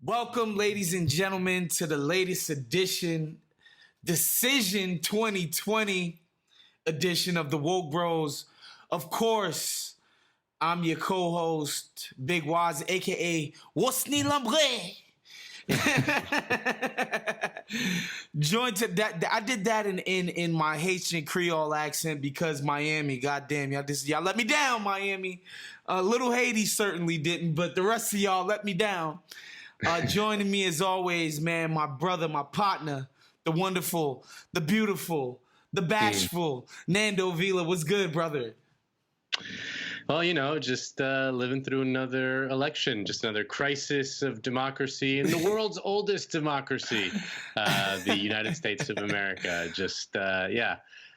Welcome, ladies and gentlemen, to the latest edition, Decision 2020 edition of the Woke Bros. Of course, I'm your co-host, Big Wos, aka Wos and Nando. Joined to that, I did that in my Haitian Creole accent because Miami, goddamn y'all let me down, Miami. Little Haiti certainly didn't, but the rest of y'all let me down. Joining me as always, man, my brother, my partner, the wonderful, the beautiful, the bashful, Nando Vila. What's good, brother? Well, just living through another election, just another crisis of democracy in the world's oldest democracy, the United States of America.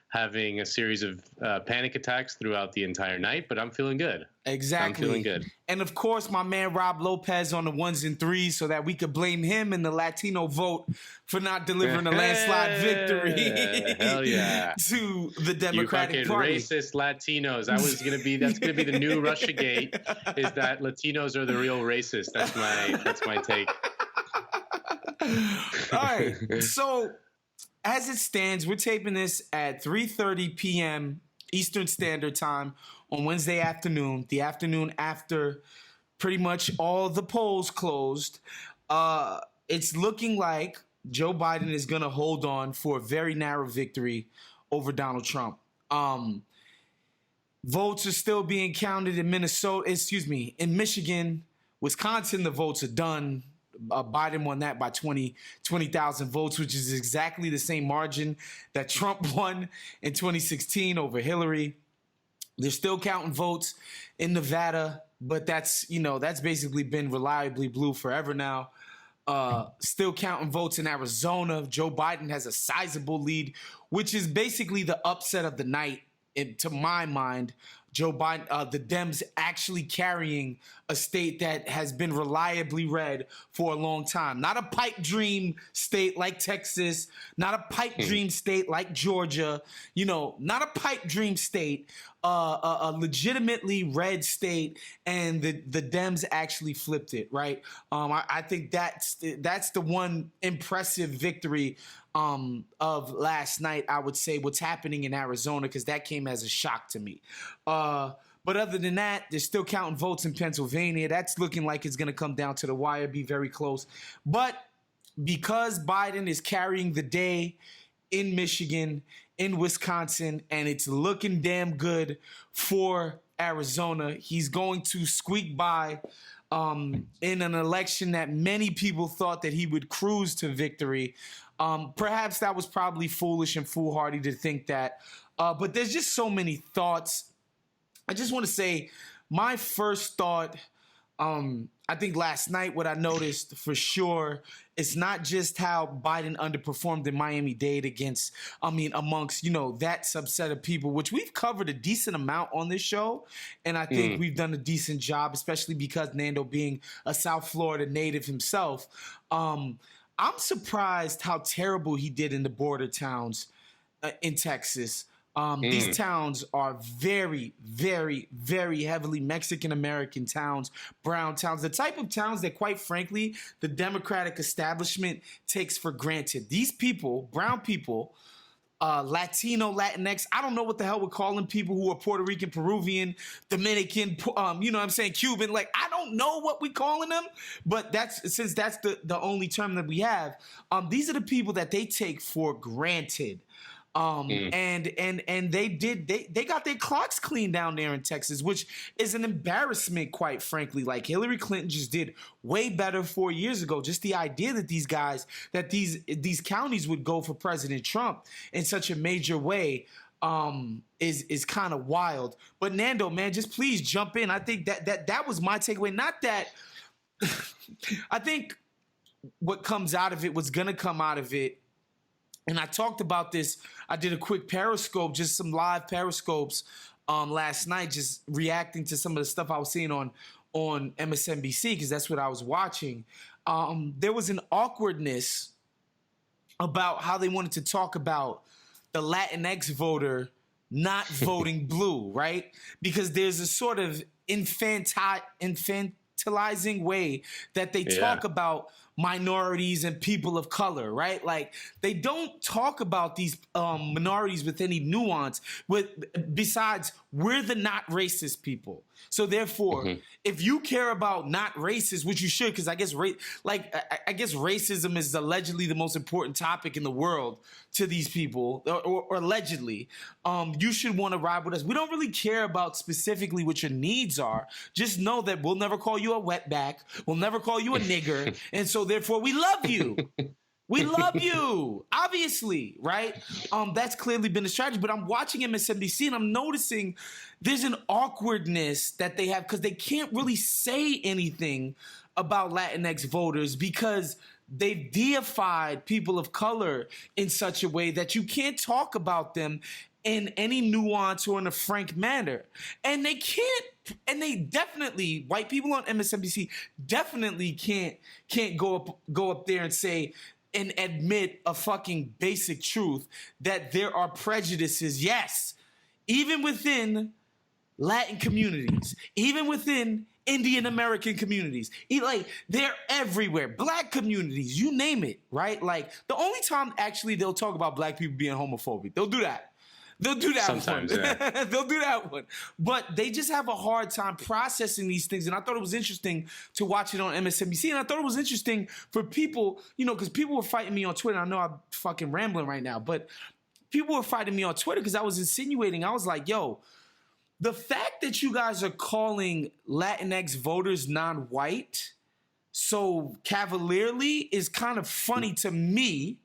Having a series of panic attacks throughout the entire night, but I'm feeling good. Exactly. I'm feeling good. And of course, my man Rob Lopez on the ones and threes so that we could blame him and the Latino vote for not delivering a landslide victory Hell yeah. to the Democratic Party. Racist Latinos. That's gonna be the new Russiagate, is that Latinos are the real racists. That's my take. All right. So as it stands, we're taping this at 3:30 p.m. Eastern Standard Time on Wednesday afternoon, the afternoon after pretty much all the polls closed. It's looking like Joe Biden is going to hold on for a very narrow victory over Donald Trump. Votes are still being counted in in Michigan. Wisconsin, the votes are done. Biden won that by 20,000 votes, which is exactly the same margin that Trump won in 2016 over Hillary. They're still counting votes in Nevada, but that's basically been reliably blue forever now. Still counting votes in Arizona. Joe Biden has a sizable lead, which is basically the upset of the night, to my mind. Joe Biden, the Dems actually carrying a state that has been reliably red for a long time. Not a pipe dream state like Texas, not a pipe dream state like Georgia, not a pipe dream state, a legitimately red state, and the Dems actually flipped it, right? I think that's the one impressive victory of last night. I would say what's happening in Arizona, because that came as a shock to me. But other than that, they're still counting votes in Pennsylvania. That's looking like it's going to come down to the wire, be very close. But because Biden is carrying the day in Michigan, in Wisconsin, and it's looking damn good for Arizona, he's going to squeak by in an election that many people thought that he would cruise to victory. Perhaps that was probably foolish and foolhardy to think that. But there's just so many thoughts. I just want to say my first thought, I think last night what I noticed for sure, it's not just how Biden underperformed in Miami-Dade amongst, that subset of people, which we've covered a decent amount on this show. And I think we've done a decent job, especially because Nando being a South Florida native himself. I'm surprised how terrible he did in the border towns in Texas. These towns are very, very, very heavily Mexican-American towns, brown towns, the type of towns that, quite frankly, the Democratic establishment takes for granted. These people, brown people, Latino, Latinx, I don't know what the hell we're calling people who are Puerto Rican, Peruvian, Dominican, Cuban. Like, I don't know what we're calling them, but that's the only term that we have. These are the people that they take for granted. And they got their clocks clean down there in Texas, which is an embarrassment, quite frankly. Like, Hillary Clinton just did way better 4 years ago. Just the idea that these counties would go for President Trump in such a major way is kind of wild. But Nando, man, just please jump in. I think that was my takeaway. Not that I think what comes out of it, what's gonna come out of it. And I talked about this. I did a quick Periscope, just some live Periscopes last night, just reacting to some of the stuff I was seeing on MSNBC, because that's what I was watching. There was an awkwardness about how they wanted to talk about the Latinx voter not voting blue, right? Because there's a sort of infantile infantilizing way that they talk about minorities and people of color, right? Like they don't talk about these minorities with any nuance. Besides, we're the not racist people. So therefore, if you care about not racist, which you should, because I guess I guess racism is allegedly the most important topic in the world to these people, or allegedly, you should want to ride with us. We don't really care about specifically what your needs are. Just know that we'll never call you a wetback. We'll never call you a nigger. And so therefore we love you. We love you, obviously, right? That's clearly been a strategy. But I'm watching MSNBC and I'm noticing there's an awkwardness that they have because they can't really say anything about Latinx voters because they've deified people of color in such a way that you can't talk about them in any nuance or in a frank manner. And they can't, and they definitely, white people on MSNBC definitely can't go up there and say and admit a fucking basic truth that there are prejudices, yes, even within Latin communities, even within Indian American communities, like they're everywhere. Black communities, you name it, right? Like the only time actually they'll talk about black people being homophobic, they'll do that. They'll do that sometimes, one. yeah. They'll do that one. But they just have a hard time processing these things. And I thought it was interesting to watch it on MSNBC. And I thought it was interesting for people, you know, because people were fighting me on Twitter. I know I'm fucking rambling right now, but people were fighting me on Twitter because I was insinuating. I was like, yo, the fact that you guys are calling Latinx voters non-white so cavalierly is kind of funny to me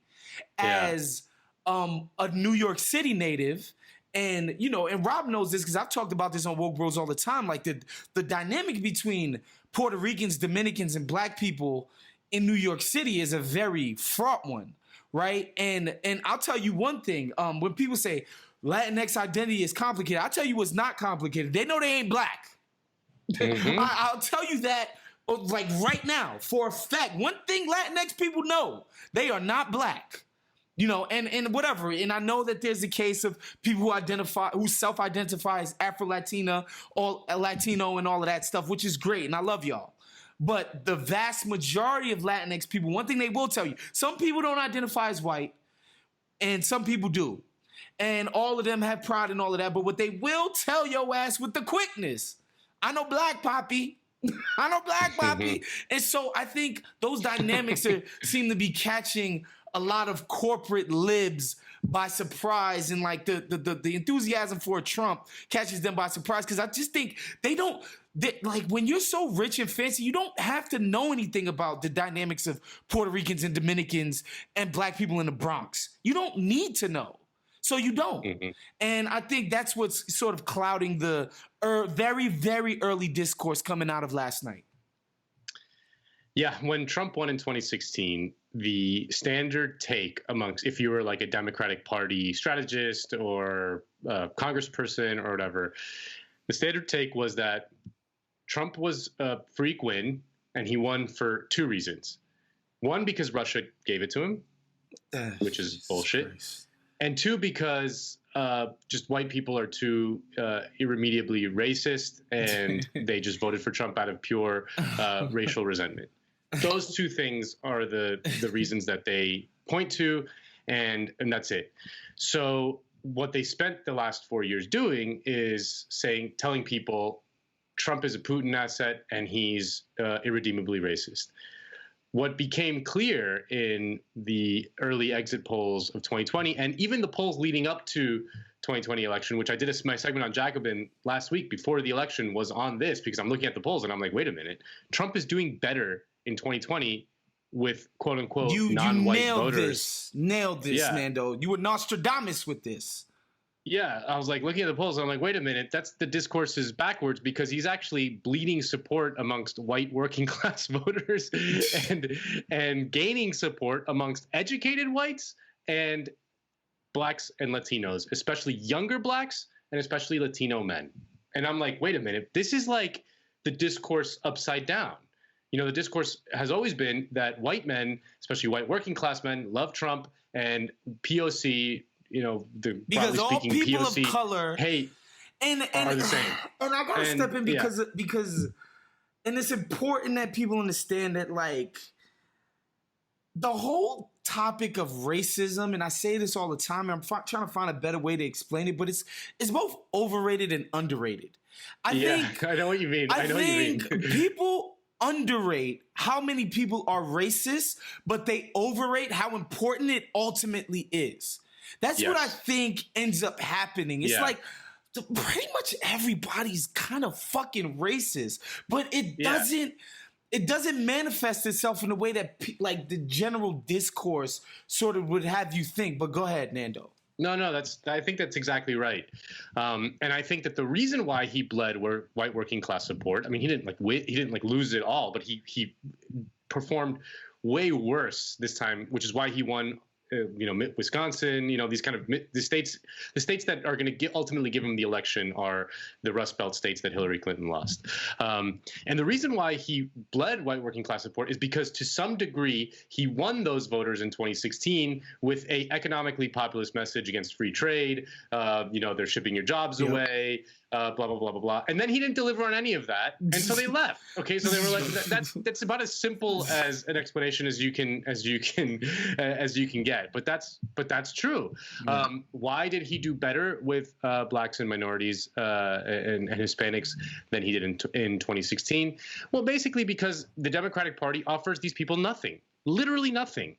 as a New York City native. And, you know, and Rob knows this because I've talked about this on Woke Bros all the time. Like the dynamic between Puerto Ricans, Dominicans, and black people in New York City is a very fraught one, right? And I'll tell you one thing. When people say Latinx identity is complicated, I'll tell you what's not complicated. They know they ain't black. I'll tell you that like right now for a fact. One thing Latinx people know, they are not black. You know, and whatever. And I know that there's a case of people who self-identify as Afro-Latina or Latino and all of that stuff, which is great. And I love y'all. But the vast majority of Latinx people, one thing they will tell you, some people don't identify as white and some people do. And all of them have pride and all of that. But what they will tell your ass with the quickness, I know black poppy. I know black poppy. And so I think those dynamics seem to be catching a lot of corporate libs by surprise, and like the enthusiasm for Trump catches them by surprise because I just think like when you're so rich and fancy, you don't have to know anything about the dynamics of Puerto Ricans and Dominicans and black people in the Bronx. You don't need to know. So you don't. And I think that's what's sort of clouding the very, very early discourse coming out of last night. Yeah, when Trump won in 2016, the standard take amongst, if you were like a Democratic Party strategist or congressperson or whatever, the standard take was that Trump was a freak win, and he won for two reasons. One, because Russia gave it to him, which is bullshit. Christ. And two, because just white people are too irremediably racist, and they just voted for Trump out of pure racial resentment. Those two things are the reasons that they point to, and that's it. So what they spent the last 4 years doing is telling people Trump is a Putin asset and he's irredeemably racist. What became clear in the early exit polls of 2020, and even the polls leading up to 2020 election, which I did my segment on Jacobin last week before the election, was on this because I'm looking at the polls and I'm like, wait a minute, Trump is doing better in 2020 with quote unquote non-white voters. Nailed this, Nando. You were Nostradamus with this. Yeah, I was like looking at the polls. I'm like, wait a minute, the discourse is backwards because he's actually bleeding support amongst white working class voters and gaining support amongst educated whites and blacks and Latinos, especially younger blacks and especially Latino men. And I'm like, wait a minute, this is like the discourse upside down. You know, the discourse has always been that white men, especially white working class men, love Trump, and POC, you know, because all people POC of color are the same. And I gotta step in because And it's important that people understand that, like, the whole topic of racism, and I say this all the time, and I'm trying to find a better way to explain it, but it's both overrated and underrated. I know what you mean. I think people underrate how many people are racist, but they overrate how important it ultimately is. That's what I think ends up happening. It's like pretty much everybody's kind of fucking racist, but it doesn't manifest itself in a way that like the general discourse sort of would have you think. But go ahead, Nando. No, I think that's exactly right. And I think that the reason why he bled white working class support, I mean, he didn't lose it all, but he performed way worse this time, which is why he won. Wisconsin, these kind of the states that are going to ultimately give him the election are the Rust Belt states that Hillary Clinton lost. And the reason why he bled white working class support is because to some degree he won those voters in 2016 with a economically populist message against free trade. They're shipping your jobs away. Blah blah blah blah blah, and then he didn't deliver on any of that, and so they left. Okay, so they were like, that's about as simple as an explanation as you can get. But that's true. Why did he do better with blacks and minorities and Hispanics than he did in 2016? Well, basically because the Democratic Party offers these people nothing. Literally nothing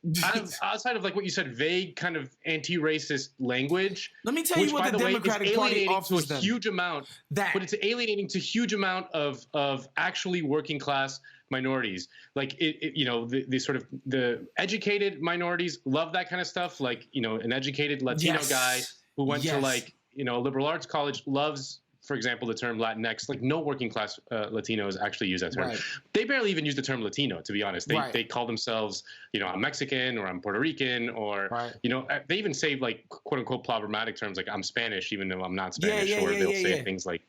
outside of like what you said, vague kind of anti-racist language. Let me tell you what the Democratic Party offers them. Huge amount, but it's alienating to a huge amount of actually working class minorities. Like the sort of the educated minorities love that kind of stuff. Like an educated Latino guy who went to like a liberal arts college loves, for example, the term Latinx. Like no working class Latinos actually use that term. Right. They barely even use the term Latino, to be honest. They call themselves, I'm Mexican or I'm Puerto Rican or, they even say like quote unquote problematic terms like I'm Spanish, even though I'm not Spanish. Or they'll say things like,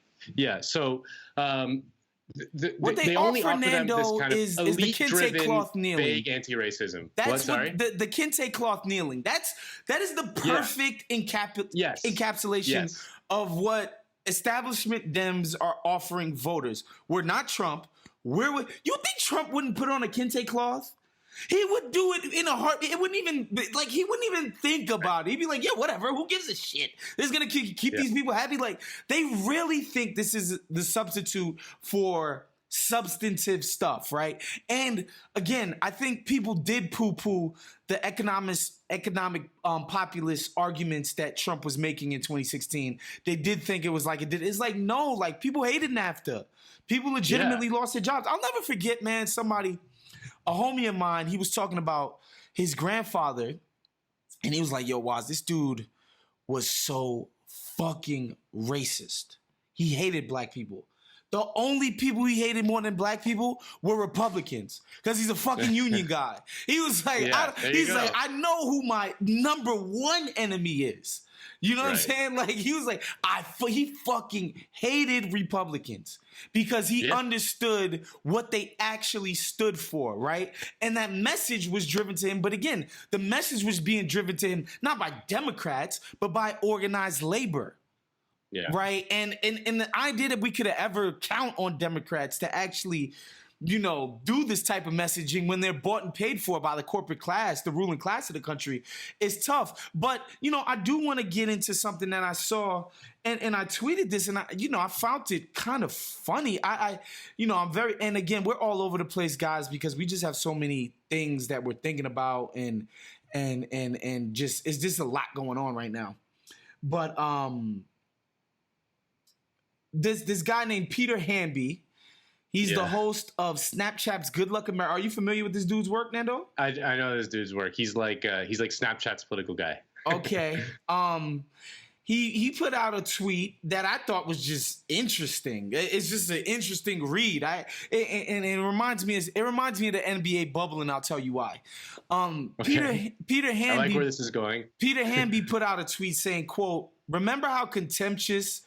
So what they only offer, offer them Nando, this kind of is the kente cloth kneeling. Vague anti-racism. That's the kente cloth kneeling. That is the perfect encapsulation of what establishment Dems are offering voters. We're not Trump. You think Trump wouldn't put on a kente cloth? He would do it in a heartbeat. It wouldn't even he wouldn't even think about it. He'd be like, yeah, whatever. Who gives a shit? This is gonna keep these people happy. Like they really think this is the substitute for substantive stuff, right? And again, I think people did poo-poo the economic populist arguments that Trump was making in 2016. They did think it was like it did. It's like, no, like people hated NAFTA. People legitimately lost their jobs. I'll never forget, man, a homie of mine, he was talking about his grandfather, and he was like, yo, Woz, this dude was so fucking racist. He hated black people. The only people he hated more than black people were Republicans because he's a fucking union guy. He was like, I know who my number one enemy is. You know what I'm saying? Like he was like, he fucking hated Republicans because he understood what they actually stood for, right? And that message was driven to him. But again, the message was being driven to him not by Democrats, but by organized labor. Yeah. Right. And the idea that we could ever count on Democrats to actually, do this type of messaging when they're bought and paid for by the corporate class, the ruling class of the country, is tough. But, I do want to get into something that I saw and I tweeted this and I found it kind of funny. I'm very, and again, we're all over the place, guys, because we just have so many things that we're thinking about and just, it's just a lot going on right now. But, this guy named Peter Hamby, he's the host of Snapchat's Good Luck America. Are you familiar with this dude's work, Nando? I know this dude's work. He's like Snapchat's political guy. Okay. He put out a tweet that I thought was just interesting. It's just an interesting read. It reminds me of the NBA bubble, and I'll tell you why. Okay. Peter Hamby. I like where this is going. Peter Hamby put out a tweet saying, quote, "Remember how contemptuous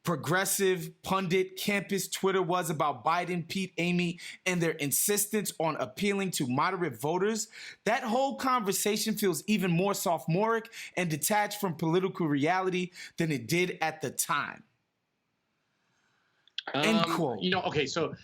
progressive pundit campus Twitter was about Biden, Pete, Amy, and their insistence on appealing to moderate voters? That whole conversation feels even more sophomoric and detached from political reality than it did at the time." End quote. Okay, so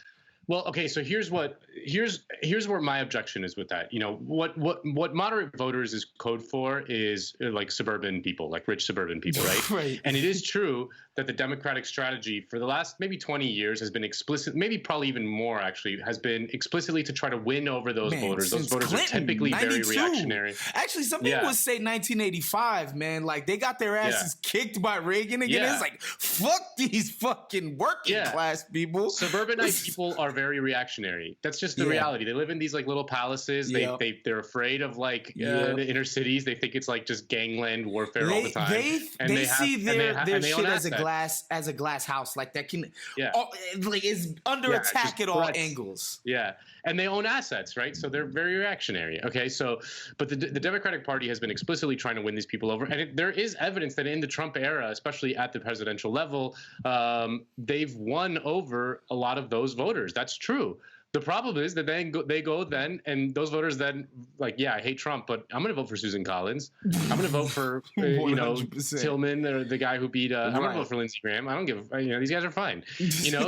Well, okay, so here's where my objection is with that. You know, what moderate voters is code for is like suburban people, like rich suburban people, right? Right. And it is true that the Democratic strategy for the last maybe 20 years has been explicit, maybe probably even more actually, has been explicitly to try to win over those voters. Those voters Clinton, are typically 92. Very reactionary. Actually, some people would say 1985, man. Like they got their asses kicked by Reagan again. It's like, fuck these fucking working class people. Suburbanite people are very reactionary. That's just the reality. They live in these like little palaces. They're afraid of like the inner cities. They think it's like just gangland warfare all the time. They see their shit as a glass house, like that can like is under attack at all angles. Yeah, and they own assets, right? So they're very reactionary. Okay, so but the Democratic Party has been explicitly trying to win these people over, and there is evidence that in the Trump era, especially at the presidential level, they've won over a lot of those voters. That's true. The problem is that they go then, and those voters then like, I hate Trump, but I'm going to vote for Susan Collins. I'm going to vote for Tillman, or the guy who beat. I'm going to vote for Lindsey Graham. I don't give. These guys are fine. So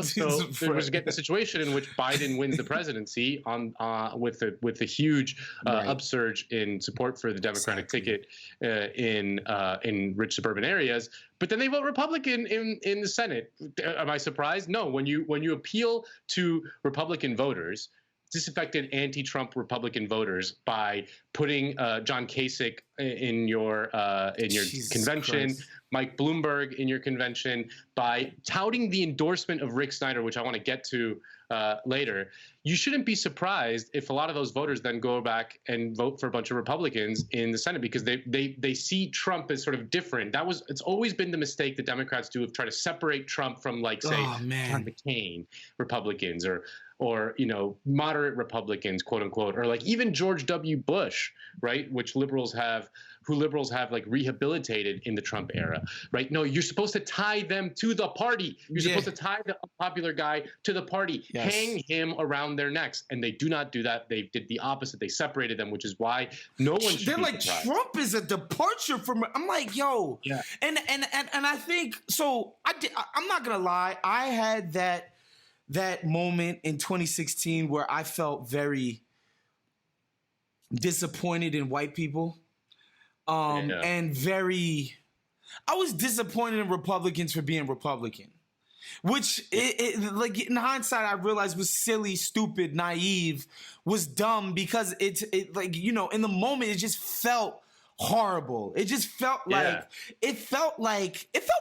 there was the situation in which Biden wins the presidency on with the huge upsurge in support for the Democratic ticket in rich suburban areas. But then they vote Republican in the Senate. Am I surprised? No. When you appeal to Republican voters, disaffected anti-Trump Republican voters by putting John Kasich in your convention, Christ. Mike Bloomberg in your convention, by touting the endorsement of Rick Snyder, which I want to get to later, you shouldn't be surprised if a lot of those voters then go back and vote for a bunch of Republicans in the Senate, because they see Trump as sort of different. It's always been the mistake that Democrats do of trying to separate Trump from, like, say, John McCain Republicans or moderate Republicans, quote unquote, or like even George W. Bush, right, who liberals have like rehabilitated in the Trump era, right? No, you're supposed to tie them to the party. You're supposed to tie the unpopular guy to the party, hang him around their necks, and they do not do that. They did the opposite. They separated them, which is why no one should be like, surprised. Trump is a departure from. I'm like, yo, and I think so. I'm not gonna lie. I had that moment in 2016 where I felt very disappointed in white people. And I was disappointed in Republicans for being Republican, which like in hindsight, I realized was silly, stupid, naive, was dumb, because it like, in the moment, it just felt horrible. It just felt like it felt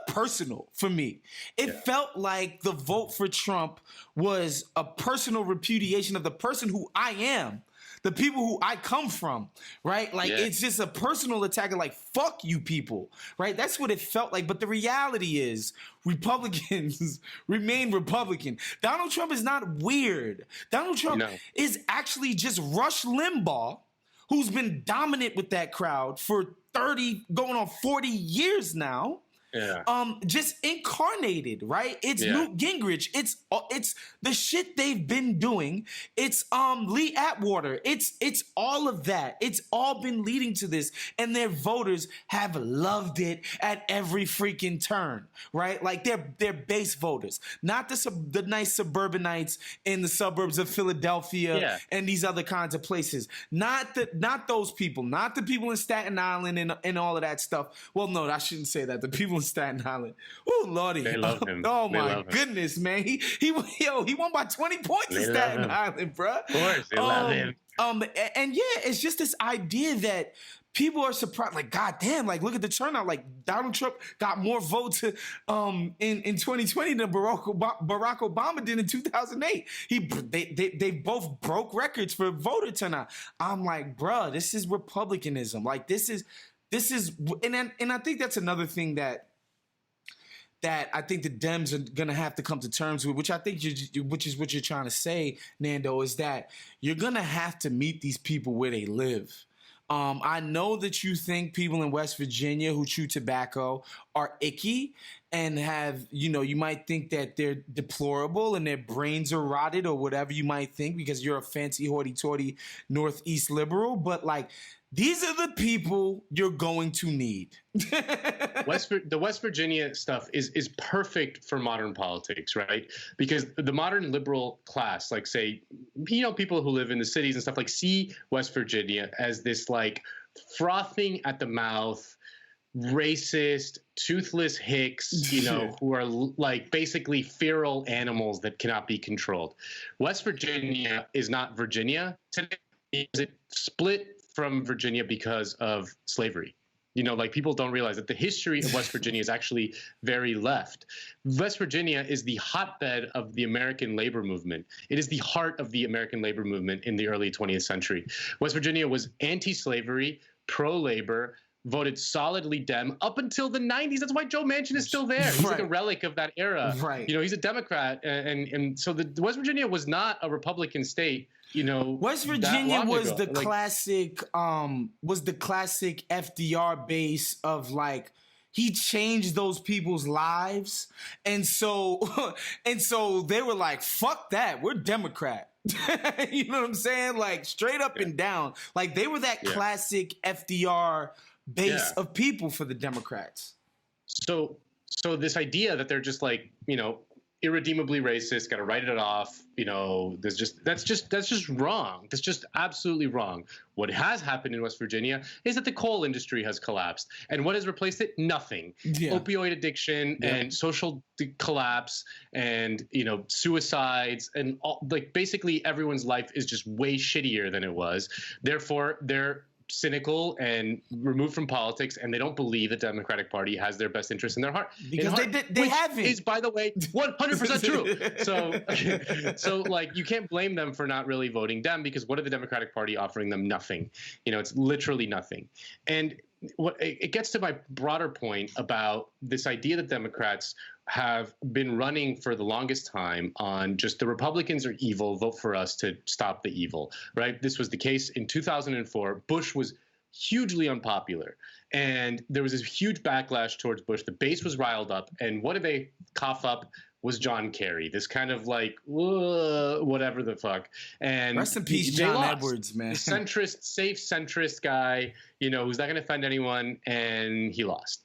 personal for me. It felt like the vote for Trump was a personal repudiation of the person who I am, the people who I come from, right? Like it's just a personal attack of like, fuck you people, right? That's what it felt like. But the reality is Republicans remain Republican. Donald Trump is not weird. Donald Trump is actually just Rush Limbaugh, who's been dominant with that crowd for 30, going on 40 years now. Just incarnated, right? It's Newt Gingrich. It's the shit they've been doing. It's Lee Atwater. It's all of that. It's all been leading to this, and their voters have loved it at every freaking turn, right? Like they're base voters, not the nice suburbanites in the suburbs of Philadelphia and these other kinds of places. Not those people. Not the people in Staten Island and all of that stuff. Well, no, I shouldn't say that. The people in Staten Island. Oh, Lordy. They love him. Oh, my goodness, man. He won by 20 points in Staten Island, bro. Of course, they love him. And it's just this idea that people are surprised, like, God damn, like, look at the turnout. Like, Donald Trump got more votes in 2020 than Barack Obama did in 2008. They both broke records for voter turnout. I'm like, bruh, this is republicanism. Like, this is, and I think that's another thing that I think the Dems are going to have to come to terms with, which I think which is what you're trying to say, Nando, is that you're going to have to meet these people where they live. I know that you think people in West Virginia who chew tobacco are icky, and have, you might think that they're deplorable and their brains are rotted or whatever you might think because you're a fancy hoity-toity Northeast liberal, but like, these are the people you're going to need. The West Virginia stuff is perfect for modern politics, right? Because the modern liberal class, like say, people who live in the cities and stuff, like see West Virginia as this like frothing at the mouth, racist, toothless hicks, who are like basically feral animals that cannot be controlled. West Virginia is not Virginia today. It split from Virginia because of slavery. Like people don't realize that the history of West Virginia is actually very left. West Virginia is the hotbed of the American labor movement. It is the heart of the American labor movement in the early 20th century. West Virginia was anti-slavery, pro-labor, voted solidly Dem up until the 90s. That's why Joe Manchin is still there. He's like a relic of that era. Right. He's a Democrat. And so the West Virginia was not a Republican state, West Virginia was ago. the classic FDR base of like, he changed those people's lives. And so they were like, fuck that. We're Democrat. You know what I'm saying? Like straight up and down. Like they were that classic FDR base of people for the Democrats. So this idea that they're just like, irredeemably racist, got to write it off, that's just wrong. That's just absolutely wrong. What has happened in West Virginia is that the coal industry has collapsed. And what has replaced it? Nothing. Yeah. Opioid addiction and social collapse and, suicides and like basically everyone's life is just way shittier than it was. Therefore, they're cynical and removed from politics, and they don't believe the Democratic Party has their best interest in their heart. Because they haven't. Is, by the way, 100% true. So like you can't blame them for not really voting Dem because what are the Democratic Party offering them? Nothing. It's literally nothing. And what it gets to my broader point about this idea that Democrats have been running for the longest time on just the Republicans are evil, vote for us to stop the evil, right? This was the case in 2004. Bush was hugely unpopular, and there was this huge backlash towards Bush. The base was riled up, and what did they cough up? Was John Kerry, this kind of like whatever the fuck. And rest in peace, John Edwards, man. Centrist, safe centrist guy, who's not going to offend anyone, and he lost.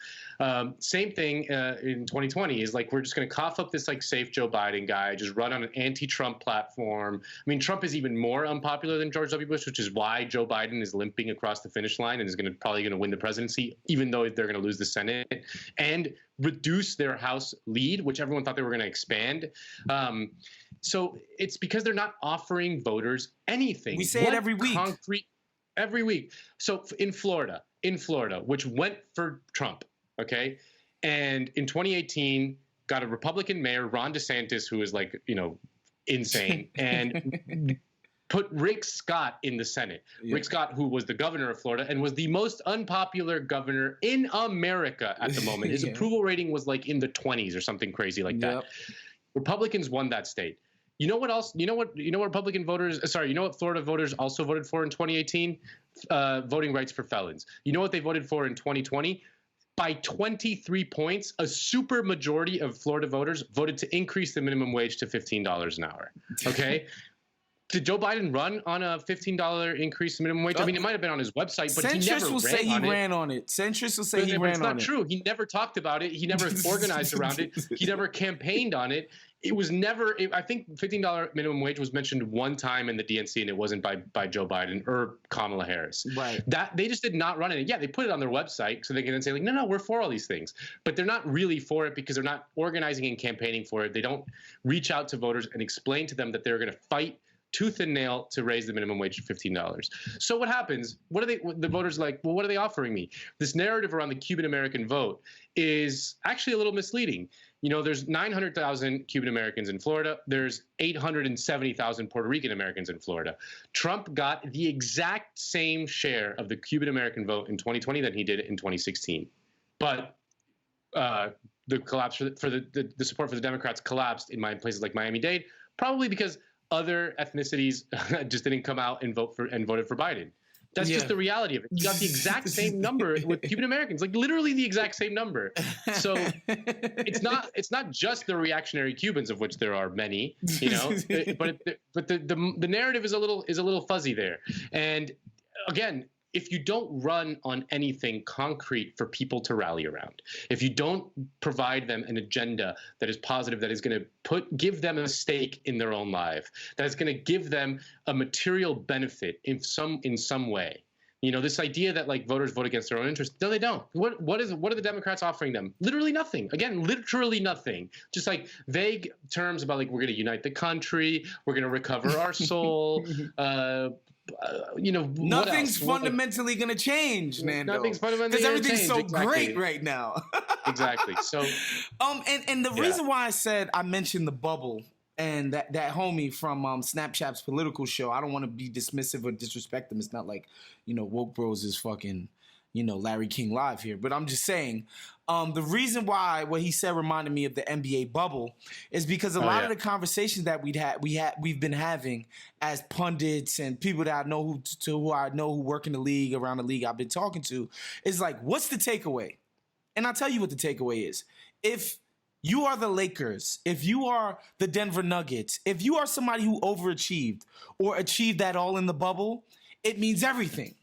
Same thing in 2020 is like we're just going to cough up this like safe Joe Biden guy, just run on an anti-Trump platform. I mean, Trump is even more unpopular than George W. Bush, which is why Joe Biden is limping across the finish line and is probably going to win the presidency, even though they're going to lose the Senate and reduce their House lead, which everyone thought they were going to expand. So it's because they're not offering voters anything. We say it every week. Every week. So in Florida, which went for Trump, okay? And in 2018, got a Republican mayor, Ron DeSantis, who is like, insane, and put Rick Scott in the Senate. Yeah. Rick Scott, who was the governor of Florida and was the most unpopular governor in America at the moment. His approval rating was like in the 20s or something crazy like that. Republicans won that state. You know what else? You know what Republican voters, you know what Florida voters also voted for in 2018? Voting rights for felons. You know what they voted for in 2020? By 23 points, a super majority of Florida voters voted to increase the minimum wage to $15 an hour. Okay? Did Joe Biden run on a $15 increase in minimum wage? I mean, it might have been on his website, but he never ran on it. Centrist will say he ran on it. It's not true. He never talked about it. He never organized around it. He never campaigned on it. It was never. I think $15 minimum wage was mentioned one time in the DNC, and it wasn't by Joe Biden or Kamala Harris. Right. That they just did not run it. Yeah, they put it on their website so they can then say like, no, we're for all these things, but they're not really for it because they're not organizing and campaigning for it. They don't reach out to voters and explain to them that they're going to fight tooth and nail to raise the minimum wage to $15. So what happens? The voters like, well, what are they offering me? This narrative around the Cuban American vote is actually a little misleading. There's 900,000 Cuban Americans in Florida. There's 870,000 Puerto Rican Americans in Florida. Trump got the exact same share of the Cuban American vote in 2020 that he did in 2016. But the collapse for the support for the Democrats collapsed in places like Miami-Dade, probably because other ethnicities just didn't come out and voted for Biden. That's just the reality of it. You got the exact same number with Cuban Americans, like literally the exact same number. So it's not just the reactionary Cubans, of which there are many, but the narrative is a little fuzzy there. And again, if you don't run on anything concrete for people to rally around, if you don't provide them an agenda that is positive, that is going to give them a stake in their own life, that is going to give them a material benefit in some way. This idea that like voters vote against their own interests. No, they don't. What are the Democrats offering them? Literally nothing. Again, literally nothing. Just like vague terms about like, we're going to unite the country, we're going to recover our soul. Nothing's fundamentally going to change, Nando. Nothing's fundamentally because everything's so exactly. great right now. Exactly. So, and the reason why I mentioned the bubble and that homie from Snapchat's political show, I don't want to be dismissive or disrespect him. It's not like, Woke Bros is fucking, Larry King Live here. But I'm just saying, the reason why what he said reminded me of the NBA bubble is because a lot of the conversations that we've been having as pundits and people that I know who work in the league, around the league I've been talking to, is like, what's the takeaway? And I'll tell you what the takeaway is. If you are the Lakers, if you are the Denver Nuggets, if you are somebody who overachieved or achieved that all in the bubble, it means everything.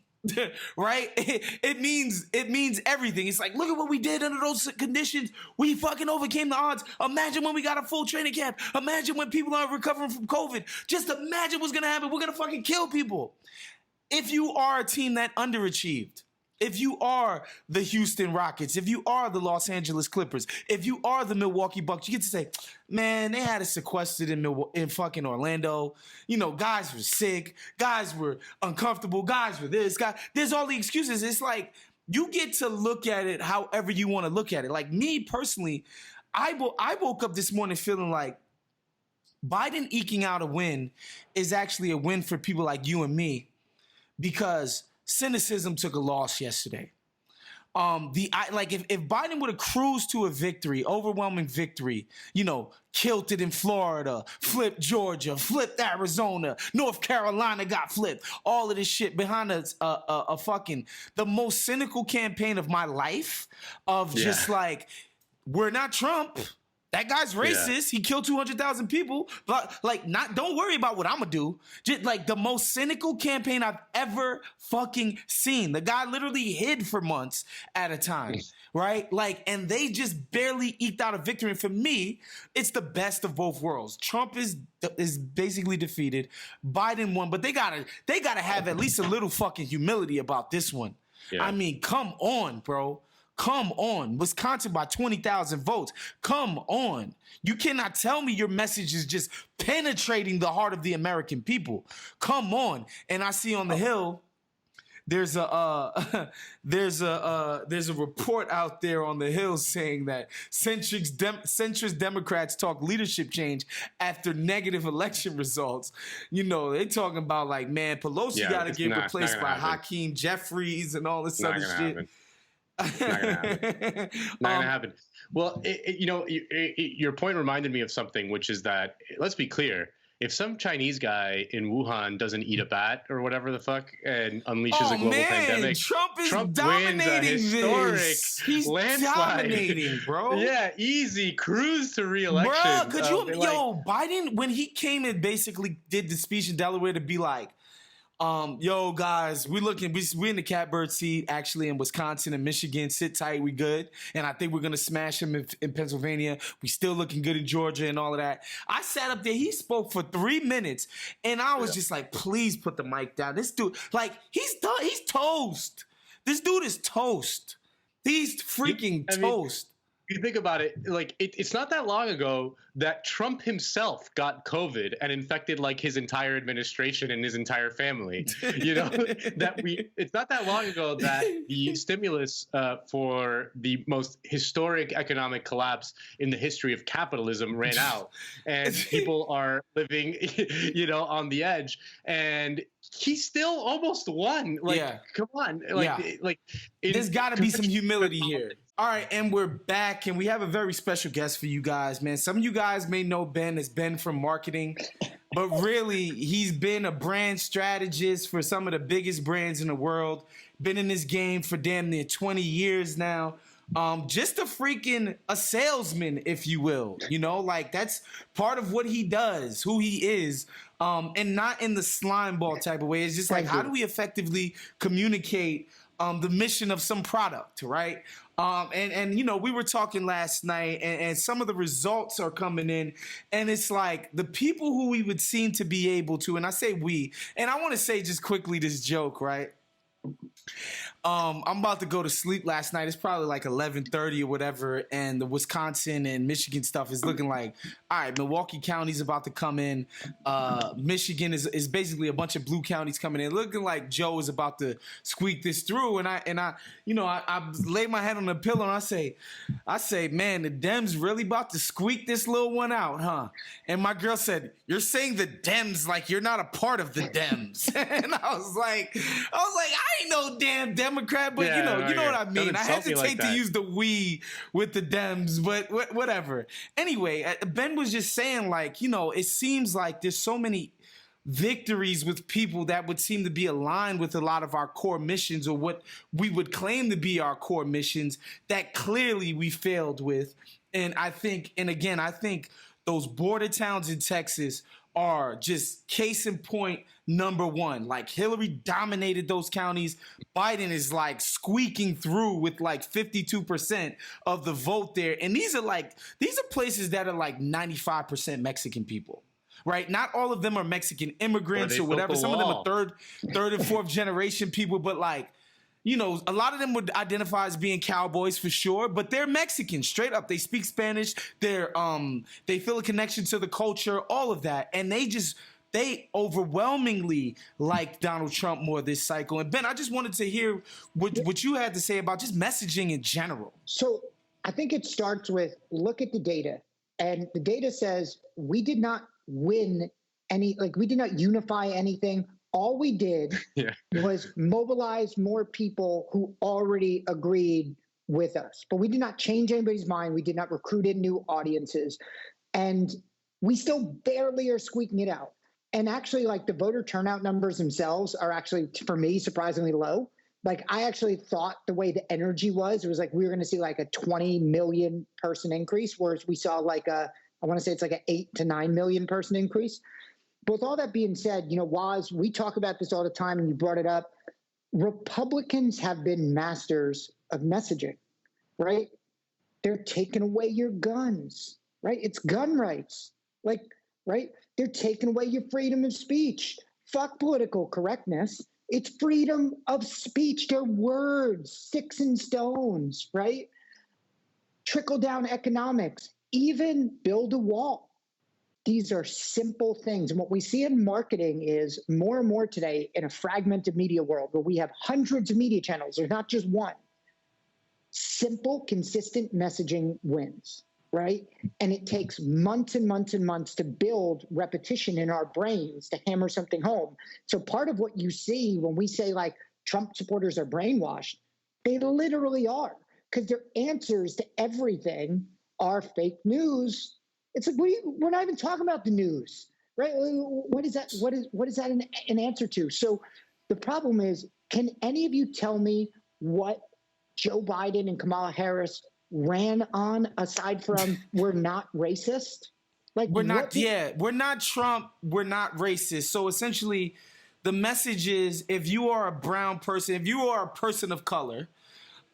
Right? It means everything. It's like, look at what we did under those conditions. We fucking overcame the odds. Imagine when we got a full training camp. Imagine when people are recovering from COVID. Just imagine what's going to happen. We're going to fucking kill people. If you are a team that underachieved, if you are the Houston Rockets, if you are the Los Angeles Clippers, if you are the Milwaukee Bucks, you get to say, man, they had us sequestered in fucking Orlando. Guys were sick. Guys were uncomfortable. Guys were this. There's all the excuses. It's like you get to look at it however you want to look at it. Like me personally, I woke up this morning feeling like Biden eking out a win is actually a win for people like you and me because cynicism took a loss yesterday. If Biden would have cruised to a victory, overwhelming victory, killed it in Florida, flipped Georgia, flipped Arizona, North Carolina got flipped, all of this shit behind a fucking the most cynical campaign of my life of just like, we're not Trump. That guy's racist. He killed 200,000 people. But don't worry about what I'm gonna do. Just like the most cynical campaign I've ever fucking seen. The guy literally hid for months at a time, right? And they just barely eked out a victory. And for me, it's the best of both worlds. Trump is basically defeated. Biden won, but they gotta have at least a little fucking humility about this one. Yeah. I mean, come on, bro. Come on. Wisconsin by 20,000 votes. Come on. You cannot tell me your message is just penetrating the heart of the American people. Come on. And I see on the Hill, there's a report out there on the Hill saying that centrist Democrats talk leadership change after negative election results. They talking about like, man, Pelosi got to get replaced by Hakeem Jeffries and all this other shit. Happen. Not gonna happen. Not gonna happen. Well, your point reminded me of something, which is that, let's be clear, if some Chinese guy in Wuhan doesn't eat a bat or whatever the fuck and unleashes a global pandemic, Trump dominating wins a historic He's landslide. Dominating, bro. Yeah, easy cruise to re-election. Bro, Biden, when he came and basically did the speech in Delaware to be like, yo guys, we in the catbird seat actually in Wisconsin and Michigan. Sit tight, we good. And I think we're gonna smash him in Pennsylvania. We still looking good in Georgia and all of that. I sat up there, he spoke for 3 minutes, and I was just like, please put the mic down. This dude, he's toast. This dude is toast. He's freaking toast. You think about it, it's not that long ago that Trump himself got COVID and infected his entire administration and his entire family. It's not that long ago that the stimulus for the most historic economic collapse in the history of capitalism ran out, and people are living, on the edge. And he still almost won. Come on. There's got to be some humility here. All right, and we're back, and we have a very special guest for you guys, man. Some of you guys may know Ben as Ben from marketing. but really, he's been a brand strategist for some of the biggest brands in the world. Been in this game for damn near 20 years now. Just a salesman, if you will. You know, like that's part of what he does, who he is, and not in the slime ball type of way. It's just like, how do we effectively communicate the mission of some product, right? And you know, we were talking last night, and some of the results are coming in, and it's like the people who we would seem to be able to, and I say we, and I want to say just quickly this joke, right? I'm about to go to sleep last night. It's probably like 11:30 or whatever, and the Wisconsin and Michigan stuff is looking like, all right, Milwaukee County's about to come in. Michigan is basically a bunch of blue counties coming in, looking like Joe is about to squeak this through. And I lay my head on the pillow and I say, man, the Dems really about to squeak this little one out, huh? And my girl said, you're saying the Dems like you're not a part of the Dems. And I was like, I ain't no damn Democrat, but you know what I mean. I hesitate to use the we with the Dems, but whatever. Anyway, Ben was just saying, like, you know, it seems like there's so many victories with people that would seem to be aligned with a lot of our core missions, or what we would claim to be our core missions, that clearly we failed with. And I think those border towns in Texas are just case in point number one. Like, Hillary dominated those counties. Biden is like squeaking through with like 52% of the vote there. And these are places that are like 95% Mexican people, right? Not all of them are Mexican immigrants or whatever. Some of them are third and fourth generation people, but like, you know, a lot of them would identify as being cowboys for sure, but they're Mexican, straight up. They speak Spanish. They feel a connection to the culture, all of that. And they overwhelmingly like Donald Trump more this cycle. And Ben, I just wanted to hear what you had to say about just messaging in general. So I think it starts with, look at the data. And the data says we did not win we did not unify anything. All we did was mobilize more people who already agreed with us. But we did not change anybody's mind. We did not recruit in new audiences. And we still barely are squeaking it out. And actually, like, the voter turnout numbers themselves are actually, for me, surprisingly low. Like, I actually thought the way the energy was, it was like we were going to see like a 20 million person increase, whereas we saw like I want to say it's like an 8 to 9 million person increase. But with all that being said, you know, Woz, we talk about this all the time, and you brought it up. Republicans have been masters of messaging, right? They're taking away your guns, right? It's gun rights, like, right? They're taking away your freedom of speech. Fuck political correctness. It's freedom of speech. They're words, sticks and stones, right? Trickle down economics, even build a wall. These are simple things. And what we see in marketing is more and more today, in a fragmented media world where we have hundreds of media channels, there's not just one. Simple, consistent messaging wins, right? And it takes months and months and months to build repetition in our brains to hammer something home. So part of what you see when we say like Trump supporters are brainwashed, they literally are, because their answers to everything are fake news. It's like, we're not even talking about the news, right? What is that? What is that an answer to? So the problem is, can any of you tell me what Joe Biden and Kamala Harris ran on, aside from we're not racist? Like, we're not Trump, we're not racist. So essentially, the message is, if you are a brown person, if you are a person of color,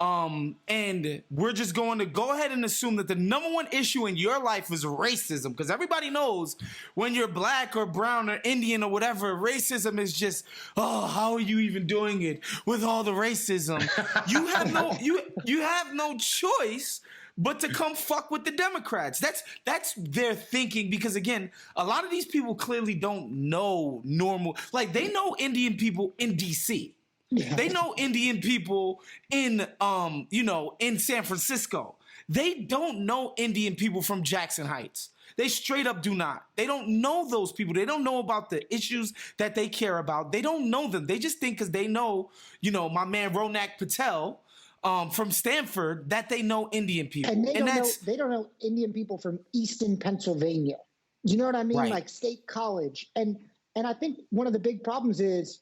and we're just going to go ahead and assume that the number one issue in your life is racism, because everybody knows when you're black or brown or Indian or whatever, racism is just, oh, how are you even doing it with all the racism? You have no choice but to come fuck with the Democrats. That's their thinking, because again, a lot of these people clearly don't know normal, like, they know Indian people in DC. Yeah. They know Indian people in San Francisco. They don't know Indian people from Jackson Heights. They straight up do not. They don't know those people. They don't know about the issues that they care about. They don't know them. They just think because they know, my man Ronak Patel from Stanford, that they know Indian people. And they don't know Indian people from Easton, Pennsylvania. You know what I mean? Right. Like state college. And I think one of the big problems is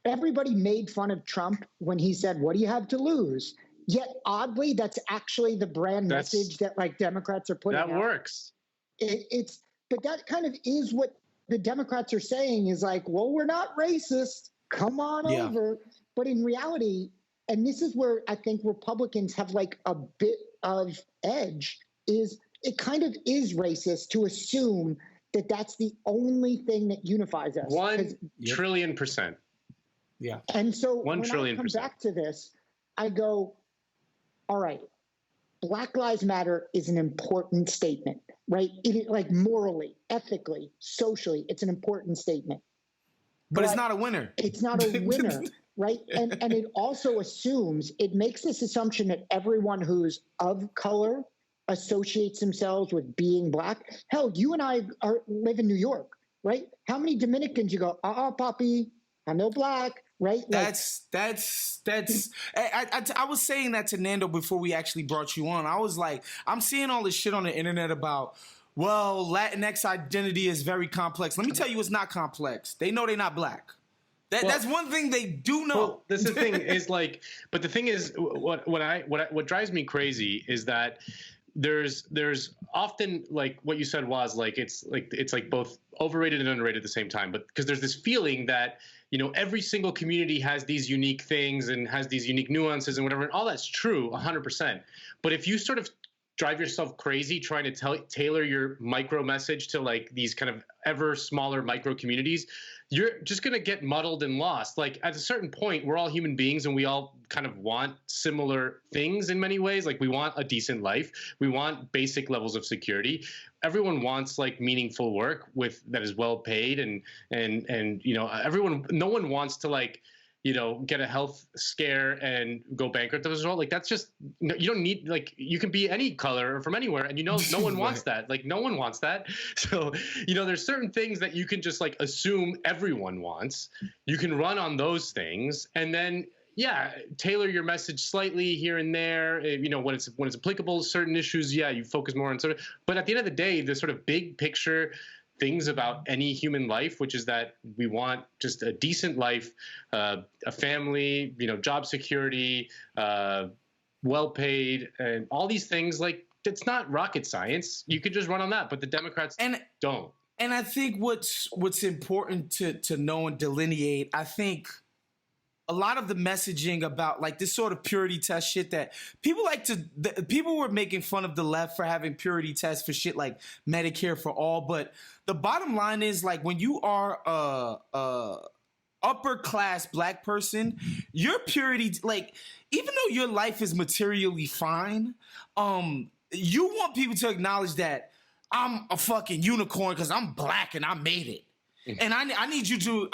everybody made fun of Trump when he said, "What do you have to lose?" Yet oddly, that's actually the brand message that like Democrats are putting out. That works. But that kind of is what the Democrats are saying is like, well, we're not racist. Come on over. But in reality, and this is where I think Republicans have like a bit of edge, is it kind of is racist to assume that that's the only thing that unifies us. 1 trillion %. Yeah. And so when I come back to this, I go, all right, Black Lives Matter is an important statement, right? Like morally, ethically, socially, it's an important statement. But it's not a winner. It's not a winner, right? And it also assumes, it makes this assumption that everyone who's of color associates themselves with being Black. Hell, you and I live in New York, right? How many Dominicans you go, Papi, I'm no Black, right? Like, I was saying that to Nando before we actually brought you on. I was like, I'm seeing all this shit on the internet about, well, Latinx identity is very complex. Let me tell you, it's not complex. They know they're not Black. That's one thing they do know. Well, this is the thing is like, but the thing is, what drives me crazy is that there's often, like what you said was like it's like both overrated and underrated at the same time. But because there's this feeling that, you know, every single community has these unique things and has these unique nuances and whatever, and all that's true 100%. But if you sort of drive yourself crazy trying to tailor your micro message to like these kind of ever smaller micro communities, you're just going to get muddled and lost. Like at a certain point, we're all human beings and we all kind of want similar things in many ways. Like we want a decent life. We want basic levels of security. Everyone wants like meaningful work that is well paid and you know, no one wants to like, you know, get a health scare and go bankrupt as a result. Like that's just, you don't need, like, you can be any color or from anywhere and, you know, no one wants that. Like no one wants that. So, you know, there's certain things that you can just like assume everyone wants. You can run on those things and then, yeah, tailor your message slightly here and there. You know, when it's applicable to certain issues, yeah, you focus more on sort of, but at the end of the day, the sort of big picture things about any human life, which is that we want just a decent life, a family, you know, job security, well paid, and all these things. Like it's not rocket science. You could just run on that, but the Democrats don't. And I think what's important to know and delineate, I think a lot of the messaging about like this sort of purity test shit that people were making fun of the left for having purity tests for shit like Medicare for all. But the bottom line is like when you are a upper class Black person, your purity, like even though your life is materially fine, you want people to acknowledge that I'm a fucking unicorn because I'm Black and I made it. And I need you to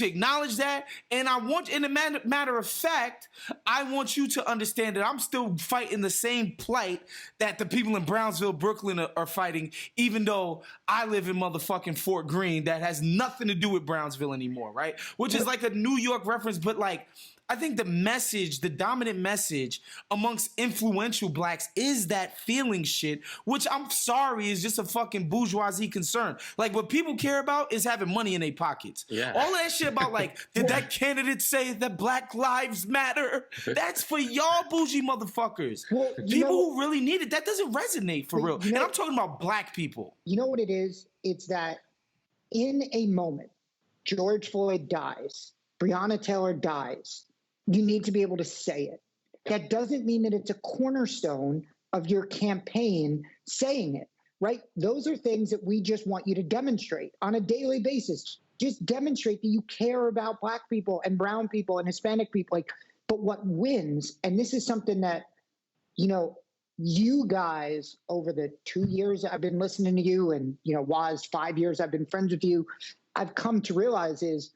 acknowledge that. And I want, in a matter of fact, I want you to understand that I'm still fighting the same plight that the people in Brownsville, Brooklyn are fighting, even though I live in motherfucking Fort Greene that has nothing to do with Brownsville anymore, right? Which is like a New York reference, but like, I think the dominant message amongst influential Blacks is that feeling shit, which I'm sorry is just a fucking bourgeoisie concern. Like what people care about is having money in their pockets. Yeah. All of that shit about like, did that candidate say that Black lives matter? That's for y'all bougie motherfuckers. Well, people who really need it, that doesn't resonate for real. And I'm talking about Black people. You know what it is? It's that in a moment, George Floyd dies, Breonna Taylor dies. You need to be able to say it. That doesn't mean that it's a cornerstone of your campaign saying it, right? Those are things that we just want you to demonstrate on a daily basis. Just demonstrate that you care about Black people and brown people and Hispanic people. Like, but what wins, and this is something that, you know, you guys over the 2 years I've been listening to you and, you know, Wos, 5 years I've been friends with you, I've come to realize is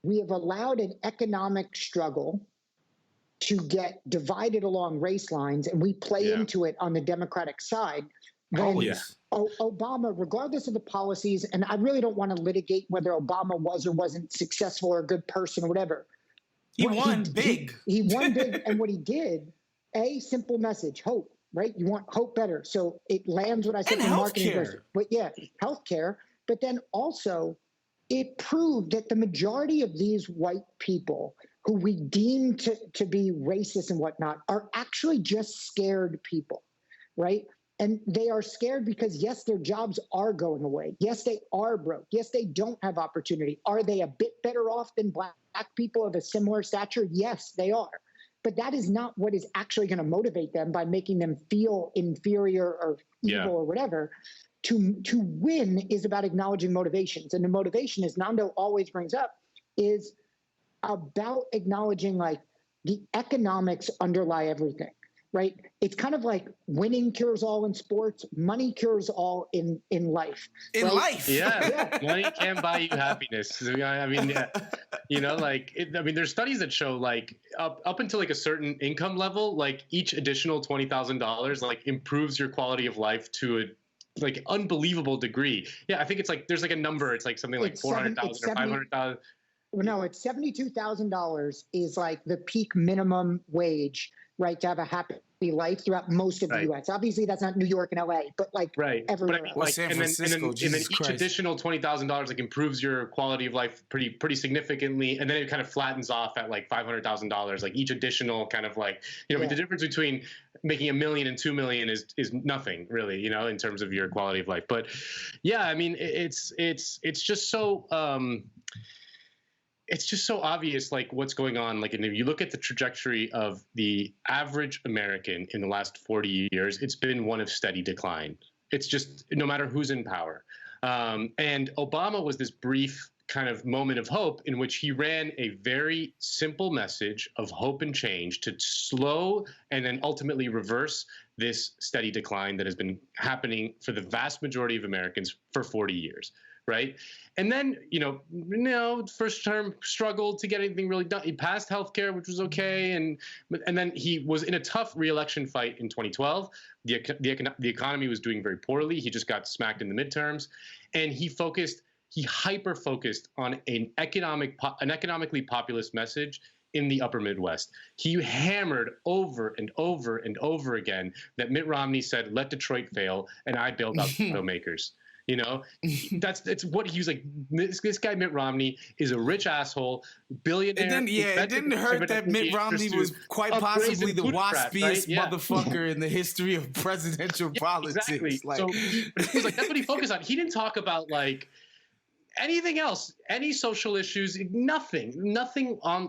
we have allowed an economic struggle to get divided along race lines, and we play into it on the Democratic side. Obama, regardless of the policies, and I really don't want to litigate whether Obama was or wasn't successful or a good person or whatever. He won big. He won big, and what he did, simple message, hope. right? You want hope better. So it lands what I said And from marketing. healthcare. But yeah, healthcare. But then also it proved that the majority of these white people who we deem to be racist and whatnot are actually just scared people, right? And they are scared because, yes, their jobs are going away. Yes, they are broke. Yes, they don't have opportunity. Are they a bit better off than black people of a similar stature? Yes, they are. But that is not what is actually going to motivate them by making them feel inferior or evil or whatever. To win is about acknowledging motivations. And the motivation, as Nando always brings up, is about acknowledging like the economics underlie everything, right? It's kind of like winning cures all in sports, money cures all in life. In right? life. Yeah. Money can buy you happiness. I mean, you know, like, I mean, there's studies that show like up until like a certain income level, like each additional $20,000 like improves your quality of life to a like unbelievable degree. Yeah, I think it's like there's like a number. It's like something like 400,000 or 500,000. No, it's $72,000 is like the peak minimum wage, right, to have a happy life throughout most of the U.S. Obviously, that's not New York and L.A., but like everywhere. But I mean, else. like, San and then Francisco, each Jesus Christ. additional $20,000 like improves your quality of life pretty significantly, and then it kind of flattens off at like $500,000. Like each additional kind of like, you know, the difference between making $1 million and $2 million is nothing really, you know, in terms of your quality of life. But yeah, I mean, it's just so. It's just so obvious, like what's going on. Like, and if you look at the trajectory of the average American in the last 40 years, it's been one of steady decline. It's just no matter who's in power. And Obama was this brief kind of moment of hope in which he ran a very simple message of hope and change to slow and then ultimately reverse this steady decline that has been happening for the vast majority of Americans for 40 years. Right. And then, you know, first term struggled to get anything really done. He passed healthcare, which was OK. And then he was in a tough reelection fight in 2012. The economy was doing very poorly. He just got smacked in the midterms. And he hyper focused on an economically populist message in the upper Midwest. He hammered over and over and over again that Mitt Romney said, let Detroit fail, and I bailed out the automakers. You know, it's what he was like. This guy Mitt Romney is a rich asshole, billionaire. It didn't hurt that Mitt Romney was quite possibly the waspiest motherfucker in the history of presidential politics. Exactly. Like, So, but he was like, that's what he focused on. He didn't talk about like anything else, any social issues, nothing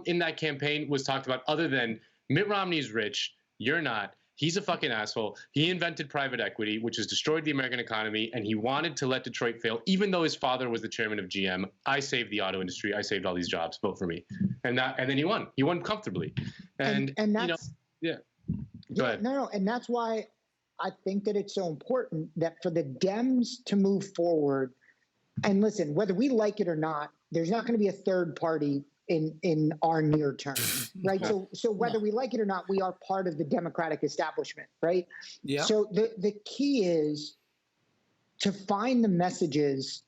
in that campaign was talked about other than Mitt Romney's rich, you're not. He's a fucking asshole. He invented private equity, which has destroyed the American economy, and he wanted to let Detroit fail, even though his father was the chairman of GM. I saved the auto industry. I saved all these jobs. Vote for me. And then he won. He won comfortably. And that's, you know, Go ahead. No, and that's why I think that it's so important that for the Dems to move forward, and listen, whether we like it or not, there's not going to be a third party in our near term, right? So whether we like it or not, we are part of the Democratic establishment, right? Yeah. So the key is to find the messages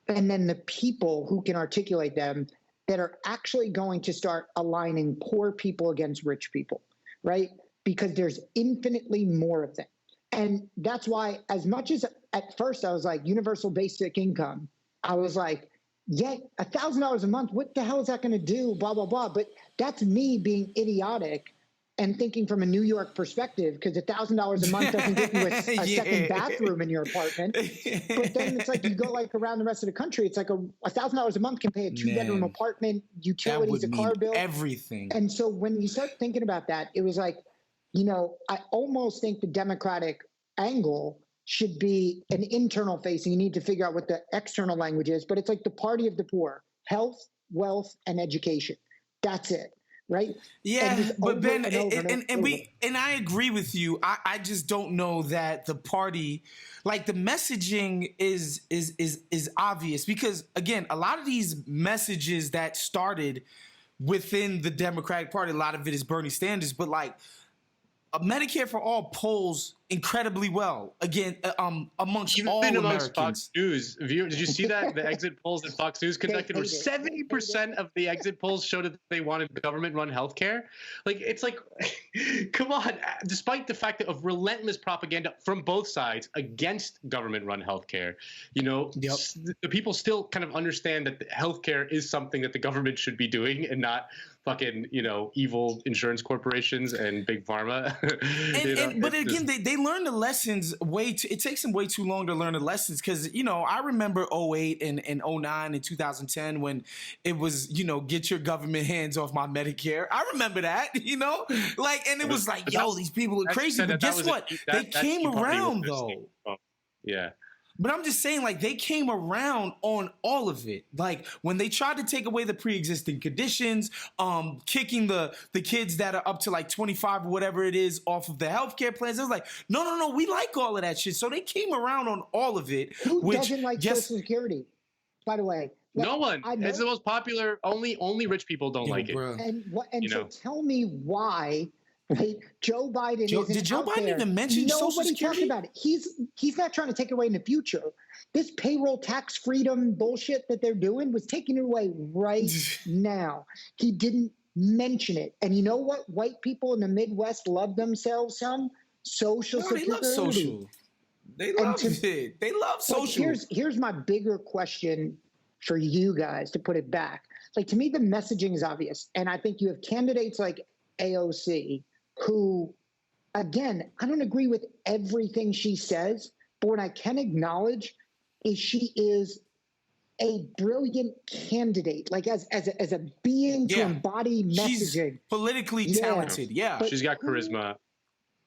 and then the people who can articulate them that are actually going to start aligning poor people against rich people, right? Because there's infinitely more of them. And that's why, as much as at first I was like, universal basic income, I was like, yeah, $1,000 a month, what the hell is that going to do? Blah, blah, blah. But that's me being idiotic and thinking from a New York perspective, because $1,000 a month doesn't give you a second bathroom in your apartment. But then it's like you go like around the rest of the country, it's like $1,000 a month can pay a 2-bedroom apartment, utilities, a car bill. Everything. And so when you start thinking about that, it was like, you know, I almost think the Democratic angle should be an internal facing. You need to figure out what the external language is, but it's like the party of the poor: health, wealth, and education. That's it, right? Yeah, but Ben, and I agree with you. I just don't know that the party, like the messaging is obvious, because again, a lot of these messages that started within the Democratic Party, a lot of it is Bernie Sanders, but like Medicare for All polls incredibly well again amongst Even all amongst Americans. Fox News viewers. Did you see that the exit polls that Fox News conducted were 70% of the exit polls showed that they wanted government-run healthcare? Like, it's like, come on! Despite the fact of relentless propaganda from both sides against government-run healthcare, you know, the people still kind of understand that healthcare is something that the government should be doing and not fucking, you know, evil insurance corporations and big pharma. But again, they learn the lessons it takes them way too long to learn the lessons because, you know, I remember 08 and 09 and 2010 when it was, you know, get your government hands off my Medicare. I remember that, you know, like, and it was like, yo, these people are crazy. But guess what? They came around though. Yeah. But I'm just saying, like, they came around on all of it. Like, when they tried to take away the pre-existing conditions, kicking the kids that are up to, like, 25 or whatever it is off of the healthcare plans, it was like, no, we like all of that shit. So they came around on all of it. Who doesn't like Social Security, by the way? No one. It's the most popular. Only rich people don't like it. And so tell me why... Right? Joe Biden did Joe Biden even mention Social Security? Nobody talked about it. He's not trying to take it away in the future. This payroll tax freedom bullshit that they're doing was taking it away right now. He didn't mention it. And you know what? White people in the Midwest love themselves some Social Security. They love social. They love it. They love social. Here's my bigger question for you guys to put it back. Like, to me, the messaging is obvious. And I think you have candidates like AOC, who, again, I don't agree with everything she says, but what I can acknowledge is she is a brilliant candidate, like as a being to embody messaging. She's politically talented, But she's got charisma.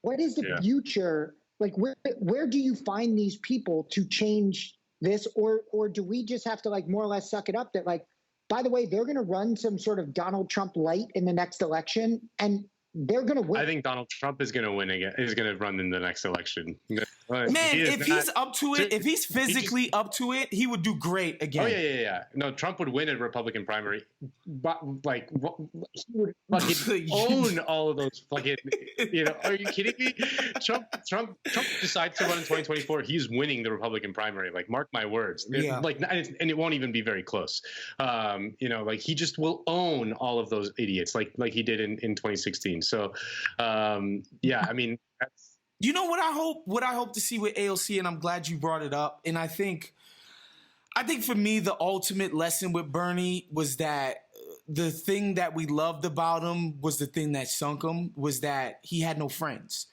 What is the future? Like, where do you find these people to change this? Or do we just have to, like, more or less suck it up that, like, by the way, they're going to run some sort of Donald Trump light in the next election, and they're going to win. I think Donald Trump is going to win again. Is going to run in the next election. Man, if he's up to it, if he's physically up to it, he would do great again. Oh yeah. No, Trump would win a Republican primary, but like he would fucking own all of those fucking. You know, are you kidding me? Trump decides to run in 2024. He's winning the Republican primary. Like, mark my words. Like, and it won't even be very close. You know, like, he just will own all of those idiots, like he did in 2016. So, yeah, I mean, that's. You know what I hope to see with AOC, and I'm glad you brought it up. And I think for me, the ultimate lesson with Bernie was that the thing that we loved about him was the thing that sunk him, was that he had no friends.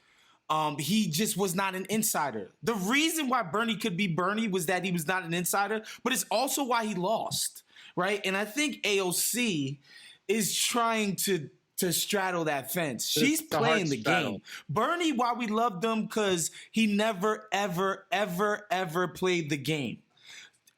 He just was not an insider. The reason why Bernie could be Bernie was that he was not an insider, but it's also why he lost, right? And I think AOC is trying to straddle that fence. She's playing the game. Bernie, why we loved him, because he never, ever, ever, ever played the game.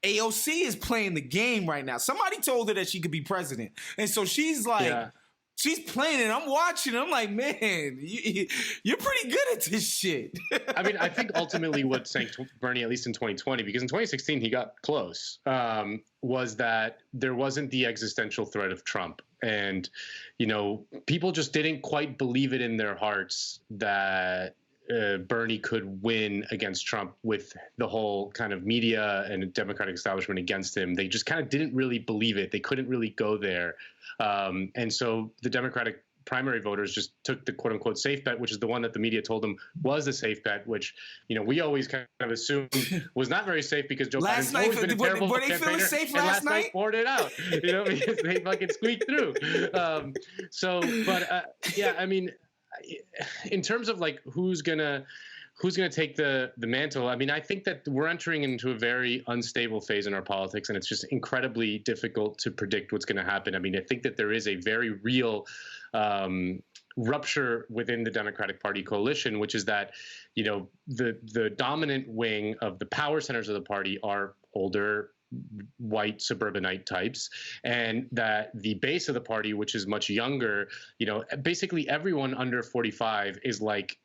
AOC is playing the game right now. Somebody told her that she could be president. And so she's like, she's playing it. I'm watching. I'm like, man, you're pretty good at this shit. I mean, I think ultimately what sank Bernie, at least in 2020, because in 2016 he got close, was that there wasn't the existential threat of Trump. And, you know, people just didn't quite believe it in their hearts that Bernie could win against Trump with the whole kind of media and Democratic establishment against him. They just kind of didn't really believe it. They couldn't really go there. And so the Democratic primary voters just took the quote unquote safe bet, which is the one that the media told them was the safe bet, which, you know, we always kind of assued was not very safe because Joe Biden's always been a terrible were they feeling safe last night? Poured it out, you know, because they fucking squeaked through. Yeah, I mean, in terms of like who's gonna take the mantle, I mean, I think that we're entering into a very unstable phase in our politics, and it's just incredibly difficult to predict what's going to happen. I mean, I think that there is a very real rupture within the Democratic Party coalition, which is that, you know, the dominant wing of the power centers of the party are older, white suburbanite types, and that the base of the party, which is much younger, you know, basically everyone under 45 is like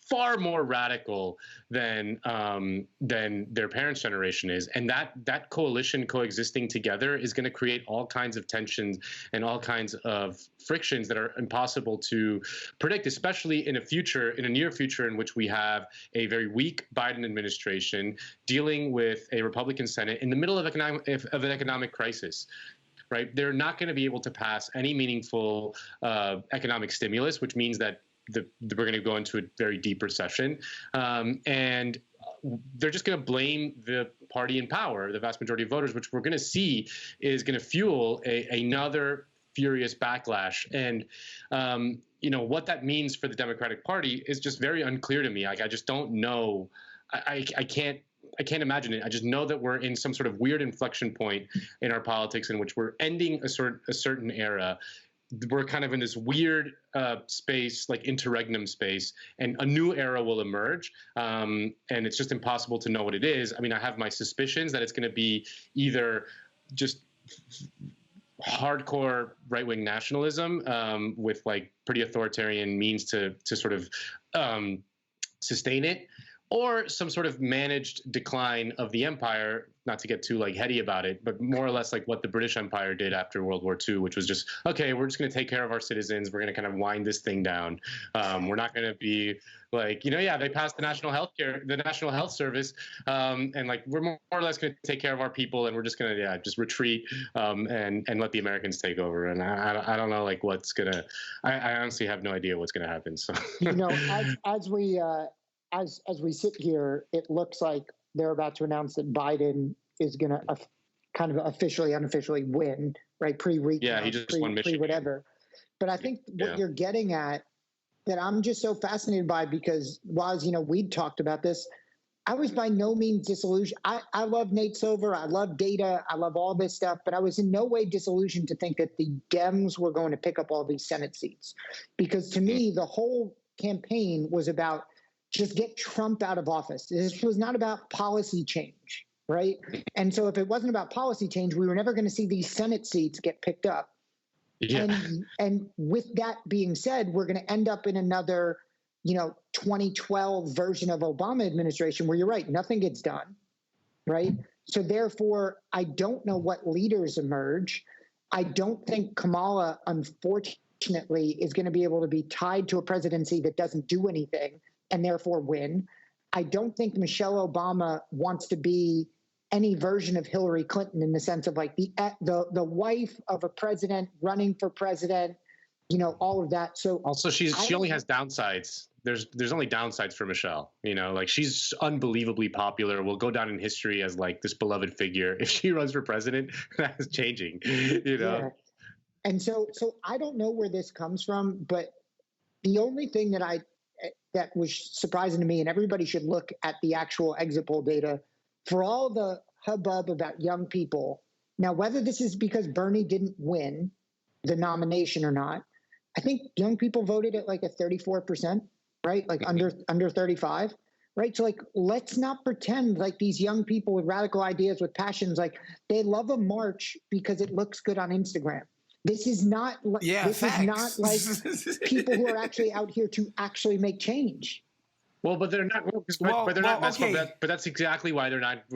far more radical than their parents' generation is, and that coalition coexisting together is going to create all kinds of tensions and all kinds of frictions that are impossible to predict, especially in a near future in which we have a very weak Biden administration dealing with a Republican Senate in the middle of an economic crisis. Right, they're not going to be able to pass any meaningful economic stimulus, which means that we're going to go into a very deep recession, and they're just going to blame the party in power, the vast majority of voters, which we're going to see is going to fuel another furious backlash. And what that means for the Democratic Party is just very unclear to me. Like, I just don't know. I can't imagine it. I just know that we're in some sort of weird inflection point in our politics in which we're ending a certain era. We're kind of in this weird space, like interregnum space, and a new era will emerge. And it's just impossible to know what it is. I mean, I have my suspicions that it's going to be either just hardcore right-wing nationalism with like pretty authoritarian means to sort of sustain it, or some sort of managed decline of the empire, not to get too like heady about it, but more or less like what the British Empire did after World War II, which was just, okay, we're just going to take care of our citizens. We're going to kind of wind this thing down. We're not going to be like, they passed the National Health Service, and like we're more or less going to take care of our people, and we're just going to just retreat and let the Americans take over. And I don't know like what's gonna. I honestly have no idea what's going to happen. So as we sit here, it looks like they're about to announce that Biden is going to kind of officially, unofficially win, right? Pre-recount. Yeah, he just won Michigan. Whatever. But I think what you're getting at that I'm just so fascinated by, because Woz, we'd talked about this. I was by no means disillusioned. I love Nate Silver. I love data. I love all this stuff. But I was in no way disillusioned to think that the Dems were going to pick up all these Senate seats. Because to me, the whole campaign was about just get Trump out of office. This was not about policy change, right? And so if it wasn't about policy change, we were never going to see these Senate seats get picked up. Yeah. And with that being said, we're going to end up in another, 2012 version of Obama administration where you're right, nothing gets done, right? So therefore, I don't know what leaders emerge. I don't think Kamala, unfortunately, is going to be able to be tied to a presidency that doesn't do anything and therefore win. I don't think Michelle Obama wants to be any version of Hillary Clinton in the sense of like the wife of a president running for president, all of that. So also she only has downsides. There's only downsides for Michelle, like she's unbelievably popular, will go down in history as like this beloved figure. If she runs for president, that's changing, Yeah. And so I don't know where this comes from, but the only thing that was surprising to me, and everybody should look at the actual exit poll data, for all the hubbub about young people. Now, whether this is because Bernie didn't win the nomination or not, I think young people voted at like a 34%, right? Like under 35, right? So like, let's not pretend like these young people with radical ideas, with passions, like they love a march because it looks good on Instagram. This is not like people who are actually out here to actually make change. Well, but they're not. But that's exactly why they're not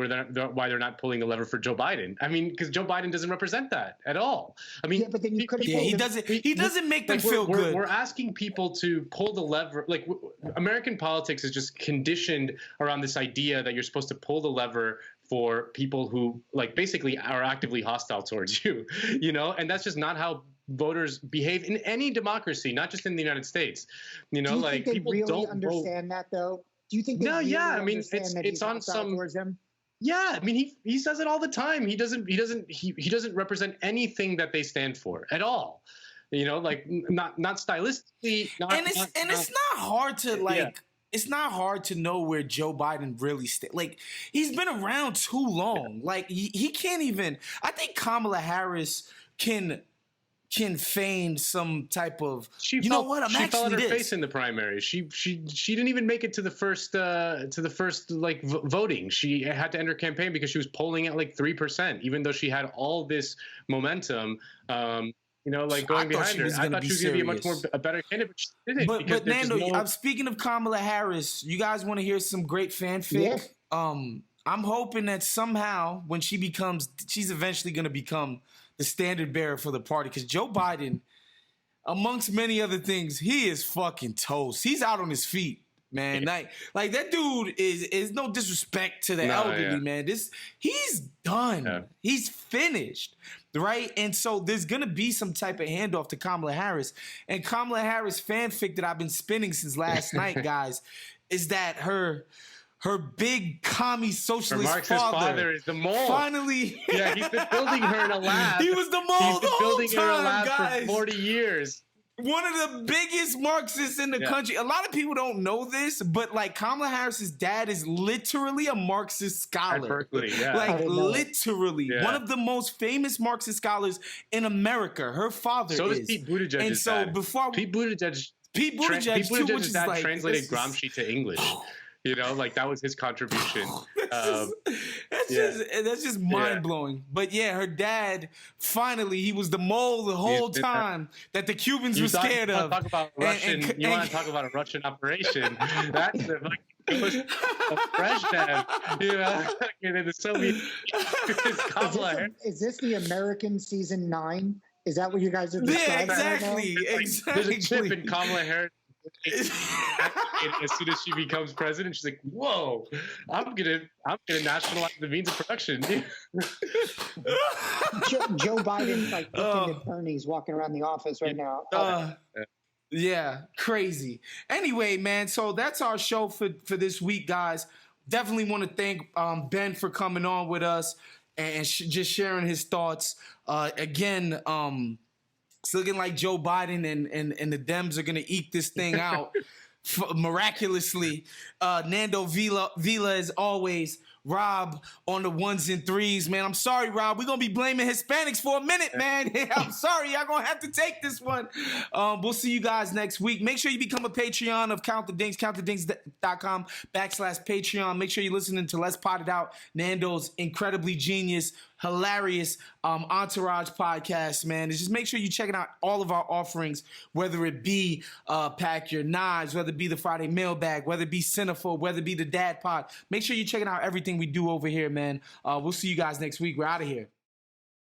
pulling the lever for Joe Biden. I mean, because Joe Biden doesn't represent that at all. I mean, but then you could. He doesn't make them feel good. We're asking people to pull the lever. Like American politics is just conditioned around this idea that you're supposed to pull the lever for people who like basically are actively hostile towards you, and that's just not how voters behave in any democracy, not just in the United States. Do you think they people really don't understand that though? Do you think they really I mean, it's on some. Yeah, I mean, he says it all the time. He doesn't represent anything that they stand for at all. Like not stylistically. It's not hard to like. Yeah. It's not hard to know where Joe Biden really stands. Like, he's been around too long. Yeah. Like, he can't even. I think Kamala Harris can feign some type of. She fell on her face in the primary. She didn't even make it to the first like voting. She had to end her campaign because she was polling at like 3%, even though she had all this momentum. like going behind her. I thought she was going to be a much more a better candidate, but she didn't. But Nando, I'm speaking of Kamala Harris. You guys want to hear some great fanfic? Yeah. I'm hoping that somehow when she's eventually going to become the standard bearer for the party, because Joe Biden, amongst many other things, he is fucking toast. He's out on his feet, man. Like that dude is no disrespect to the elderly, man. He's done. Yeah. He's finished, right? And so there's gonna be some type of handoff to Kamala Harris. And Kamala Harris fanfic that I've been spinning since last night, guys, is that her big commie socialist father is the mole. Finally, yeah, he's been building her in a lab. He was the mole the whole time, her in a lab guys. For 40 years. One of the biggest Marxists in the country. A lot of people don't know this, but like Kamala Harris's dad is literally a Marxist scholar. At Berkeley, yeah. Like literally one of the most famous Marxist scholars in America. Her father so does Pete Buttigieg. And so dad. Before Pete Buttigieg's dad like, translated Gramsci to English. Like that was his contribution. That's just mind blowing. But yeah, her dad finally, he was the mole the whole time that the Cubans were scared of. Talk about Russian. You want to talk about a Russian operation? That's the fucking fresh dad. In the Soviet. Is this the American season 9? Is that what you guys are describing? Yeah, exactly. Right now? Exactly. There's a chip in Kamala Harris. As soon as she becomes president, she's like, "Whoa, I'm gonna nationalize the means of production." Joe Biden like looking at Bernie's walking around the office right now. Yeah, crazy. Anyway, man, so that's our show for this week, guys. Definitely want to thank Ben for coming on with us and just sharing his thoughts. Again, it's looking like Joe Biden and the Dems are going to eke this thing out miraculously. Nando Vila, as always. Rob on the 1s and 3s, man. I'm sorry, Rob. We're going to be blaming Hispanics for a minute, man. I'm sorry. Y'all going to have to take this one. We'll see you guys next week. Make sure you become a Patreon of Count the Dinks, countthedinks.com/Patreon. Make sure you're listening to Let's Pot It Out, Nando's incredibly genius, hilarious Entourage podcast, man. And just make sure you're checking out all of our offerings, whether it be Pack Your Knives, whether it be the Friday Mailbag, whether it be Cinephobe, whether it be the Dad Pod. Make sure you're checking out everything we do over here, man. We'll see you guys next week. We're out of here.